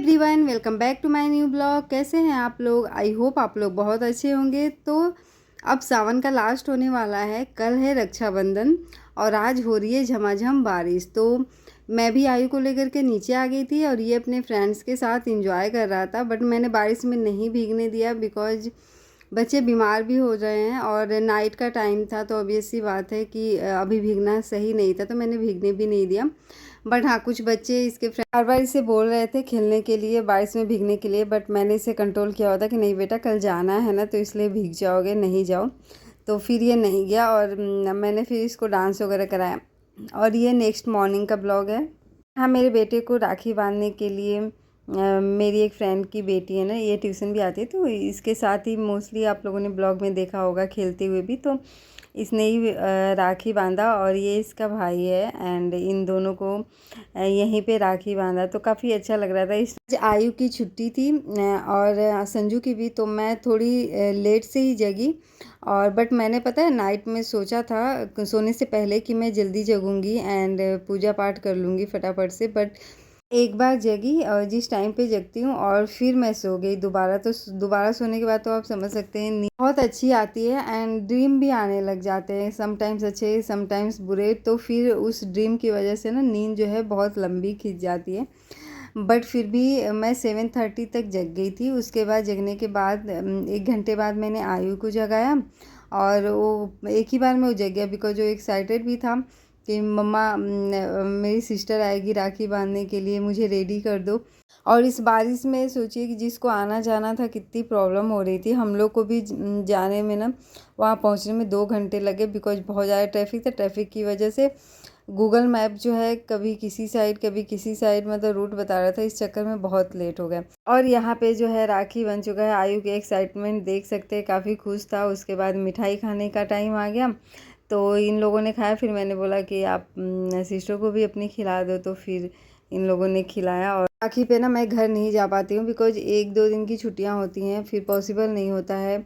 Everyone, welcome back to my new vlog. कैसे हैं आप लोग? आई होप आप लोग बहुत अच्छे होंगे। तो अब सावन का लास्ट होने वाला है, कल है रक्षाबंधन और आज हो रही है झमाझम बारिश। तो मैं भी आयु को लेकर के नीचे आ गई थी और ये अपने फ्रेंड्स के साथ इंजॉय कर रहा था। बट मैंने बारिश में नहीं भीगने दिया बिकॉज बच्चे बीमार भी हो रहे हैं और नाइट का टाइम था, तो ऑब्वियस सी बात है कि अभी भीगना सही नहीं था, तो मैंने भीगने भी नहीं दिया। बट हाँ, कुछ बच्चे इसके फ्रेंड बार बार इसे बोल रहे थे खेलने के लिए, बारिश में भीगने के लिए, बट मैंने इसे कंट्रोल किया हुआ था कि नहीं बेटा, कल जाना है ना, तो इसलिए भीग जाओगे, नहीं जाओ। तो फिर ये नहीं गया और मैंने फिर इसको डांस वगैरह कराया। और ये नेक्स्ट मॉर्निंग का ब्लॉग है। हाँ, मेरे बेटे को राखी बांधने के लिए मेरी एक फ्रेंड की बेटी है ना, ये ट्यूशन भी आती है, तो इसके साथ ही मोस्टली आप लोगों ने ब्लॉग में देखा होगा खेलते हुए भी। तो इसने ही राखी बांधा और ये इसका भाई है एंड इन दोनों को यहीं पे राखी बांधा, तो काफ़ी अच्छा लग रहा था। इस आयु की छुट्टी थी और संजू की भी, तो मैं थोड़ी लेट से ही जगी। और बट मैंने पता है नाइट में सोचा था सोने से पहले कि मैं जल्दी जगूंगी एंड पूजा पाठ कर लूँगी फटाफट से। बट एक बार जगी और जिस टाइम पे जगती हूँ और फिर मैं सो गई दोबारा, तो दोबारा सोने के बाद तो आप समझ सकते हैं नींद बहुत अच्छी आती है एंड ड्रीम भी आने लग जाते हैं, समटाइम्स अच्छे समटाइम्स बुरे। तो फिर उस ड्रीम की वजह से ना नींद जो है बहुत लंबी खिंच जाती है। बट फिर भी मैं 7:30 तक जग गई थी। उसके बाद जगने के बाद 1 घंटे बाद मैंने आयु को जगाया और वो एक ही बार में वो जग गया बिकॉज वो एक्साइटेड भी था कि मम्मा मेरी सिस्टर आएगी राखी बांधने के लिए, मुझे रेडी कर दो। और इस बारिश में सोचिए कि जिसको आना जाना था कितनी प्रॉब्लम हो रही थी। हम लोग को भी जाने में ना, वहाँ पहुँचने में 2 घंटे लगे बिकॉज बहुत ज़्यादा ट्रैफिक था। ट्रैफिक की वजह से गूगल मैप जो है कभी किसी साइड कभी किसी साइड मतलब रूट बता रहा था, इस चक्कर में बहुत लेट हो गया। और यहाँ पे जो है राखी बन चुका है। आयु के एक्साइटमेंट देख सकते हैं, काफ़ी खुश था। उसके बाद मिठाई खाने का टाइम आ गया, तो इन लोगों ने खाया। फिर मैंने बोला कि आप सिस्टर को भी अपनी खिला दो, तो फिर इन लोगों ने खिलाया। और राखी पे ना मैं घर नहीं जा पाती हूँ बिकॉज 1-2 दिन की छुट्टियाँ होती हैं, फिर पॉसिबल नहीं होता है।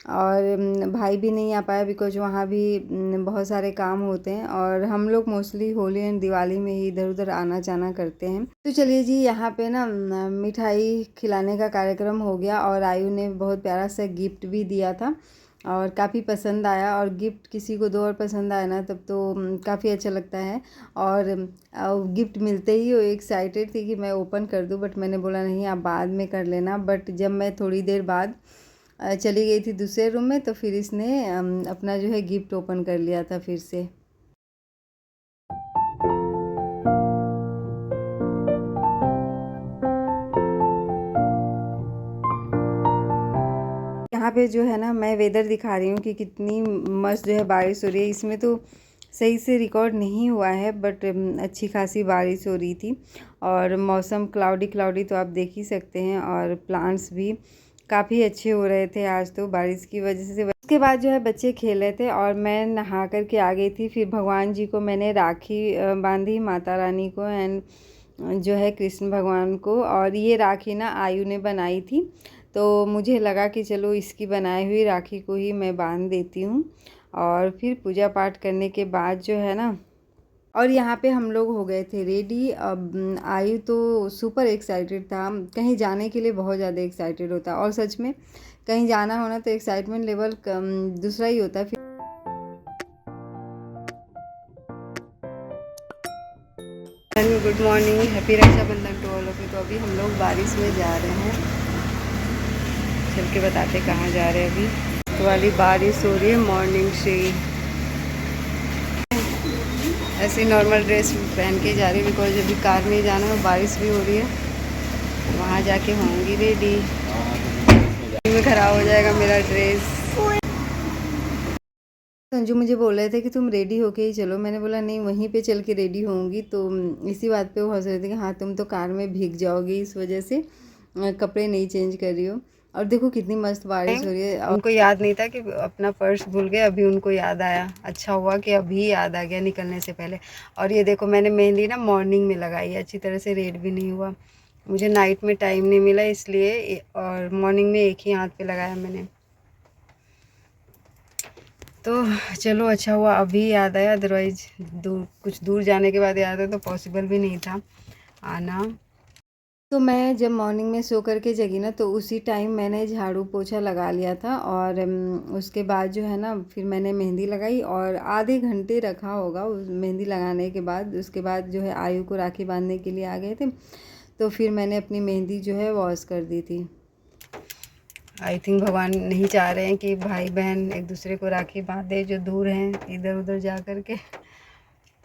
और भाई भी नहीं आ पाया बिकॉज वहाँ भी बहुत सारे काम होते हैं और हम लोग मोस्टली होली एंड दिवाली में ही इधर उधर आना जाना करते हैं। तो चलिए जी, यहाँ पे ना मिठाई खिलाने का कार्यक्रम हो गया और आयु ने बहुत प्यारा सा गिफ्ट भी दिया था और काफ़ी पसंद आया। और गिफ्ट किसी को दो और पसंद आया ना, तब तो काफ़ी अच्छा लगता है। और गिफ्ट मिलते ही वो एक्साइटेड थी कि मैं ओपन कर दूं, बट मैंने बोला नहीं, आप बाद में कर लेना। बट जब मैं थोड़ी देर बाद चली गई थी दूसरे रूम में, तो फिर इसने अपना जो है गिफ्ट ओपन कर लिया था फिर से। यहाँ पे जो है ना, मैं वेदर दिखा रही हूँ कि कितनी मस्त जो है बारिश हो रही है। इसमें तो सही से रिकॉर्ड नहीं हुआ है बट अच्छी खासी बारिश हो रही थी और मौसम क्लाउडी क्लाउडी तो आप देख ही सकते हैं। और प्लांट्स भी काफ़ी अच्छे हो रहे थे आज तो बारिश की वजह से। उसके बाद जो है बच्चे खेल रहे थे और मैं नहा कर के आ गई थी। फिर भगवान जी को मैंने राखी बांधी, माता रानी को एंड जो है कृष्ण भगवान को। और ये राखी ना आयु ने बनाई थी, तो मुझे लगा कि चलो इसकी बनाई हुई राखी को ही मैं बांध देती हूँ। और फिर पूजा पाठ करने के बाद जो है ना, और यहाँ पे हम लोग हो गए थे रेडी। अब आयु तो सुपर एक्साइटेड था, कहीं जाने के लिए बहुत ज़्यादा एक्साइटेड होता है। और सच में कहीं जाना होना तो एक्साइटमेंट लेवल दूसरा ही होता है। फिर good morning, happy Rakshabandhan to all of you. तो अभी हम लोग बारिश में जा रहे हैं, चल के बताते कहाँ जा रहे हैं। अभी तो वाली बारिश हो रही है मॉर्निंग से। ऐसी नॉर्मल ड्रेस पहन के जा रही है बिकॉज अभी कार में जाना है, बारिश भी हो रही है। वहाँ जाके होंगी रेडी, में खराब हो जाएगा मेरा ड्रेस। संजू मुझे बोल रहे थे कि तुम रेडी होके ही चलो, मैंने बोला नहीं, वहीं पे चल के रेडी होंगी। तो इसी बात पे वो हंस रहे थे कि हाँ तुम तो कार में भीग जाओगी, इस वजह से कपड़े नहीं चेंज कर रही हो। और देखो कितनी मस्त बारिश हो रही है। उनको याद नहीं था कि अपना पर्स भूल गए, अभी उनको याद आया। अच्छा हुआ कि अभी याद आ गया निकलने से पहले। और ये देखो मैंने मेहंदी ना मॉर्निंग में लगाई है, अच्छी तरह से रेड भी नहीं हुआ, मुझे नाइट में टाइम नहीं मिला इसलिए, और मॉर्निंग में एक ही हाथ पे लगाया मैंने। तो चलो अच्छा हुआ अभी याद आया, अदरवाइज कुछ दूर जाने के बाद याद है तो पॉसिबल भी नहीं था आना। तो मैं जब मॉर्निंग में सो कर के जगी ना, तो उसी टाइम मैंने झाड़ू पोछा लगा लिया था और उसके बाद जो है ना, फिर मैंने मेहंदी लगाई और आधे घंटे रखा होगा उस मेहंदी लगाने के बाद। उसके बाद जो है आयु को राखी बांधने के लिए आ गए थे, तो फिर मैंने अपनी मेहंदी जो है वॉश कर दी थी। आई थिंक भगवान नहीं चाह रहे हैं कि भाई बहन एक दूसरे को राखी बांधे जो दूर हैं इधर उधर जा कर के।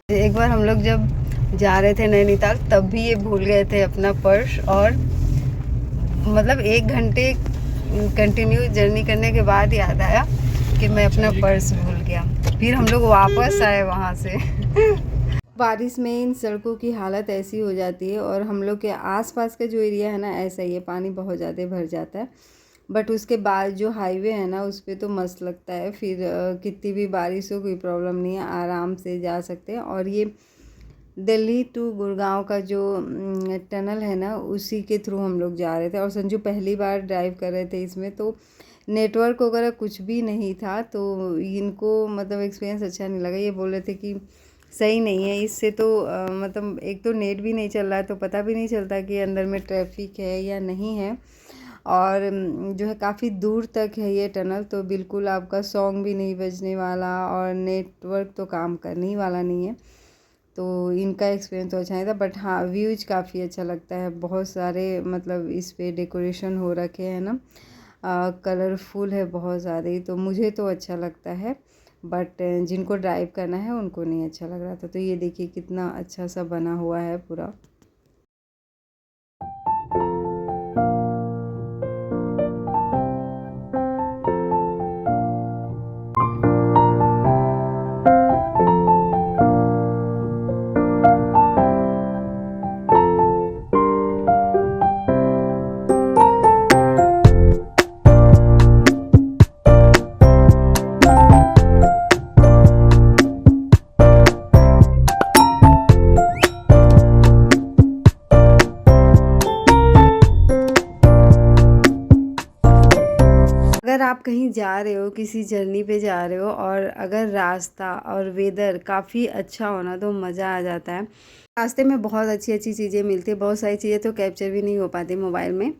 एक बार हम लोग जब जा रहे थे नैनीताल, तब भी ये भूल गए थे अपना पर्स, और मतलब 1 घंटे कंटिन्यू जर्नी करने के बाद याद आया कि मैं अपना पर्स भूल गया। फिर हम लोग वापस आए वहाँ से। बारिश में इन सड़कों की हालत ऐसी हो जाती है, और हम लोग के आसपास का जो एरिया है ना, ऐसा ही है, पानी बहुत ज़्यादा भर जाता है। बट उसके बाद जो हाईवे है ना, उस पर तो मस्त लगता है। फिर कितनी भी बारिश हो कोई प्रॉब्लम नहीं है, आराम से जा सकते हैं। और ये दिल्ली टू गुड़गांव का जो टनल है ना, उसी के थ्रू हम लोग जा रहे थे। और संजू पहली बार ड्राइव कर रहे थे इसमें, तो नेटवर्क वगैरह कुछ भी नहीं था, तो इनको मतलब एक्सपीरियंस अच्छा नहीं लगा। ये बोल रहे थे कि सही नहीं है इससे, तो मतलब एक तो नेट भी नहीं चल रहा है, तो पता भी नहीं चलता कि अंदर में ट्रैफिक है या नहीं है। और जो है काफ़ी दूर तक है ये टनल, तो बिल्कुल आपका सॉन्ग भी नहीं बजने वाला और नेटवर्क तो काम करने ही वाला नहीं है। तो इनका एक्सपीरियंस तो अच्छा नहीं था, बट हाँ व्यूज काफ़ी अच्छा लगता है। बहुत सारे मतलब इस पे डेकोरेशन हो रखे हैं ना, कलरफुल है बहुत ज़्यादा ही, तो मुझे तो अच्छा लगता है। बट जिनको ड्राइव करना है उनको नहीं अच्छा लग रहा था। तो ये देखिए कितना अच्छा सा बना हुआ है पूरा। अगर आप कहीं जा रहे हो, किसी जर्नी पे जा रहे हो, और अगर रास्ता और वेदर काफ़ी अच्छा हो ना, तो मज़ा आ जाता है। रास्ते में बहुत अच्छी अच्छी चीज़ें मिलती है, बहुत सारी चीज़ें तो कैप्चर भी नहीं हो पाती मोबाइल में।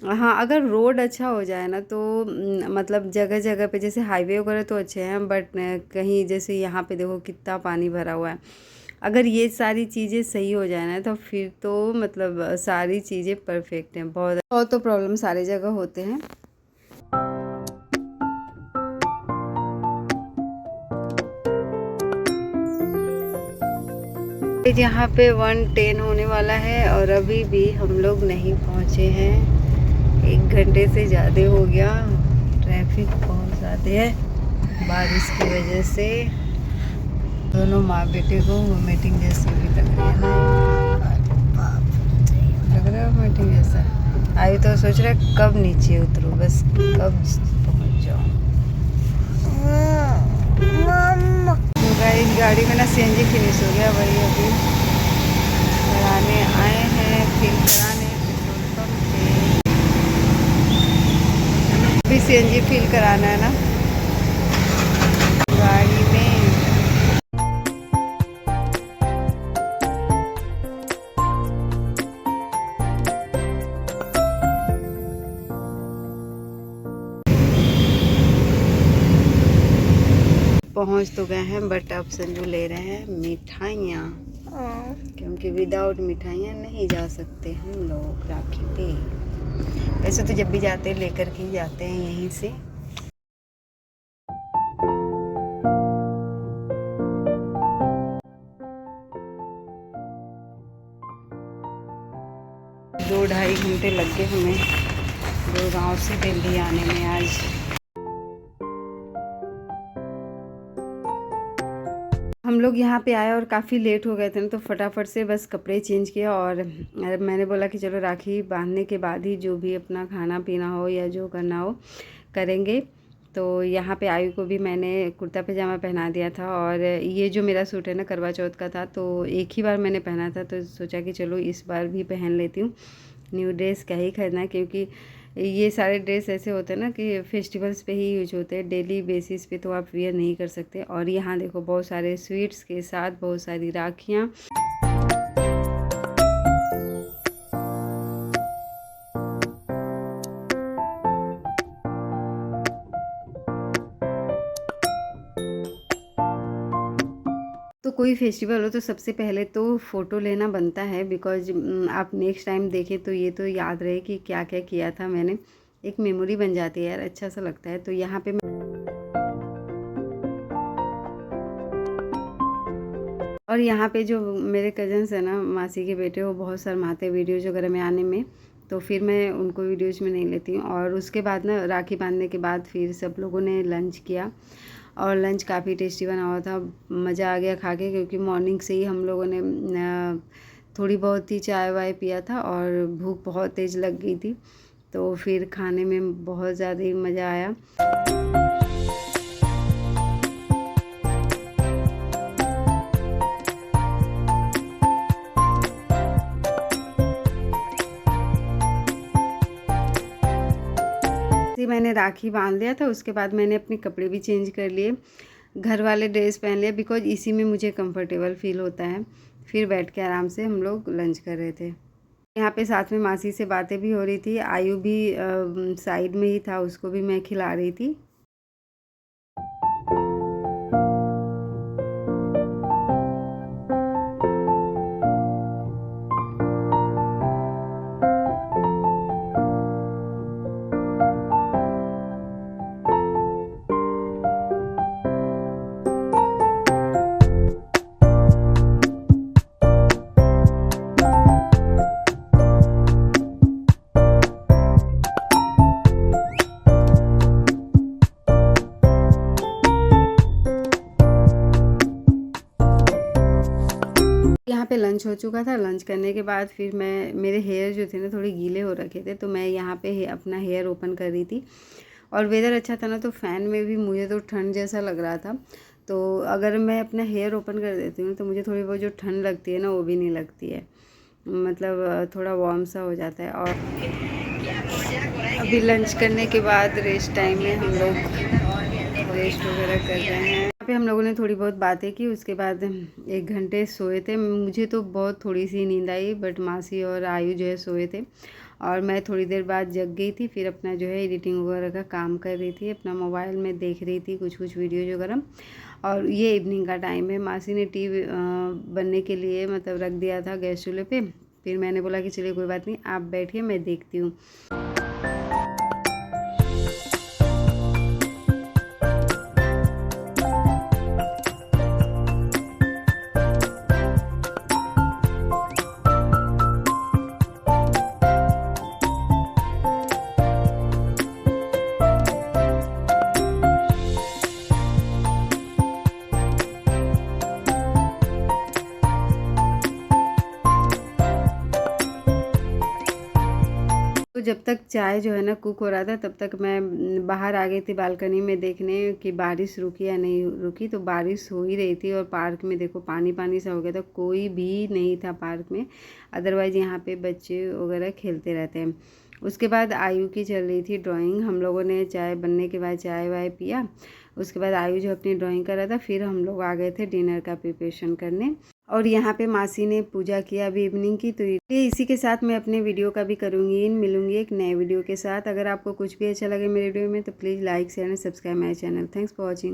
हाँ, अगर रोड अच्छा हो जाए ना, तो मतलब जगह जगह पे जैसे हाईवे वगैरह तो अच्छे हैं, बट कहीं जैसे यहाँ पे देखो कितना पानी भरा हुआ है। अगर ये सारी चीज़ें सही हो जाए ना, तो फिर तो मतलब सारी चीज़ें परफेक्ट हैं। बहुत तो प्रॉब्लम सारी जगह होते हैं। यहाँ पे 1:10 होने वाला है, और अभी भी हम लोग नहीं पहुँचे हैं। 1 घंटे से ज़्यादा हो गया। ट्रैफिक बहुत ज़्यादा है बारिश की वजह से। दोनों माँ बेटे को वोमिटिंग जैसी भी लग रहा है वोमिटिंग जैसा। आई तो सोच रहा है कब नीचे उतरूँ, बस कब पहुँच जाऊँ। इस गाड़ी में ना सीएनजी फिनिश हो गया, वही अभी कराने आए हैं, फिल कराने पेट्रोल पंप पे। अभी सीएनजी फिल कराना है ना गाड़ी में। पहुंच तो गए हैं, बट अब संजू ले रहे हैं मिठाइयाँ, क्योंकि विदाउट मिठाइयाँ नहीं जा सकते हम लोग राखी पे। वैसे तो जब भी जाते हैं लेकर के ही जाते हैं यहीं से। दो ढाई घंटे लग गए हमें गुड़गांव से दिल्ली आने में आज। हम लोग यहाँ पे आए और काफ़ी लेट हो गए थे ना, तो फटाफट से बस कपड़े चेंज किया, और मैंने बोला कि चलो राखी बांधने के बाद ही जो भी अपना खाना पीना हो या जो करना हो करेंगे। तो यहाँ पे आयु को भी मैंने कुर्ता पजामा पहना दिया था, और ये जो मेरा सूट है ना करवा चौथ का था, तो एक ही बार मैंने पहना था, तो सोचा कि चलो इस बार भी पहन लेती हूँ। न्यू ड्रेस क्या ही खरीदना है, क्योंकि ये सारे ड्रेस ऐसे होते हैं ना कि फेस्टिवल्स पे ही यूज होते हैं, डेली बेसिस पे तो आप वेयर नहीं कर सकते। और यहाँ देखो बहुत सारे स्वीट्स के साथ बहुत सारी राखियाँ। तो कोई फेस्टिवल हो तो सबसे पहले तो फ़ोटो लेना बनता है, बिकॉज़ आप नेक्स्ट टाइम देखें तो ये तो याद रहे कि क्या-क्या किया था मैंने। एक मेमोरी बन जाती है यार, अच्छा सा लगता है। तो यहाँ पे और यहाँ पे जो मेरे कज़न्स हैं ना, मासी के बेटे, वो बहुत शर्माते हैं वीडियोज़ वगैरह में आने में, तो फिर मैं उनको वीडियोज़ में नहीं लेती हूँ। और उसके बाद ना, राखी बांधने के बाद फिर सब लोगों ने लंच किया और लंच काफ़ी टेस्टी बना हुआ था। मज़ा आ गया खा के, क्योंकि मॉर्निंग से ही हम लोगों ने थोड़ी बहुत ही चाय वाय पिया था और भूख बहुत तेज़ लग गई थी, तो फिर खाने में बहुत ज़्यादा ही मज़ा आया। जी, मैंने राखी बांध लिया था, उसके बाद मैंने अपने कपड़े भी चेंज कर लिए, घर वाले ड्रेस पहन लिया, बिकॉज़ इसी में मुझे कंफर्टेबल फ़ील होता है। फिर बैठ के आराम से हम लोग लंच कर रहे थे। यहाँ पे साथ में मासी से बातें भी हो रही थी, आयु भी साइड में ही था, उसको भी मैं खिला रही थी। यहाँ पे लंच हो चुका था। लंच करने के बाद फिर मेरे हेयर जो थे ना, थोड़े गीले हो रखे थे, तो मैं यहाँ पे अपना हेयर ओपन कर रही थी। और वेदर अच्छा था ना, तो फ़ैन में भी मुझे तो ठंड जैसा लग रहा था। तो अगर मैं अपना हेयर ओपन कर देती हूँ तो मुझे थोड़ी बहुत जो ठंड लगती है ना, वो भी नहीं लगती है। मतलब थोड़ा वार्म सा हो जाता है। और अभी लंच करने के बाद रेस्ट टाइम में हम लोग रेस्ट वगैरह कर रहे हैं। यहाँ पे हम लोगों ने थोड़ी बहुत बातें की, उसके बाद 1 घंटे सोए थे। मुझे तो बहुत थोड़ी सी नींद आई, बट मासी और आयु जो है सोए थे, और मैं थोड़ी देर बाद जग गई थी। फिर अपना जो है एडिटिंग वगैरह का काम कर रही थी, अपना मोबाइल में देख रही थी कुछ वीडियोज वगैरह। और ये इवनिंग का टाइम है। मासी ने टी बनने के लिए मतलब रख दिया था गैस चूल्हे पे। फिर मैंने बोला कि चलिए कोई बात नहीं, आप बैठिए, मैं देखती हूँ। तो जब तक चाय जो है ना कुक हो रहा था, तब तक मैं बाहर आ गई थी बालकनी में देखने कि बारिश रुकी या नहीं रुकी। तो बारिश हो ही रही थी, और पार्क में देखो पानी पानी सा हो गया था, कोई भी नहीं था पार्क में। अदरवाइज़ यहाँ पे बच्चे वगैरह खेलते रहते हैं। उसके बाद आयु की चल रही थी ड्राइंग। हम लोगों ने चाय बनने के बाद चाय वाय पिया। उसके बाद आयु जो अपनी ड्राइंग कर रहा था, फिर हम लोग आ गए थे डिनर का प्रिपरेशन करने। और यहाँ पे मासी ने पूजा किया अभी इवनिंग की। तो ये इसी के साथ मैं अपने वीडियो का भी करूँगी, मिलूँगी एक नए वीडियो के साथ। अगर आपको कुछ भी अच्छा लगे मेरे वीडियो में, तो please like share and subscribe my channel. Thanks for watching.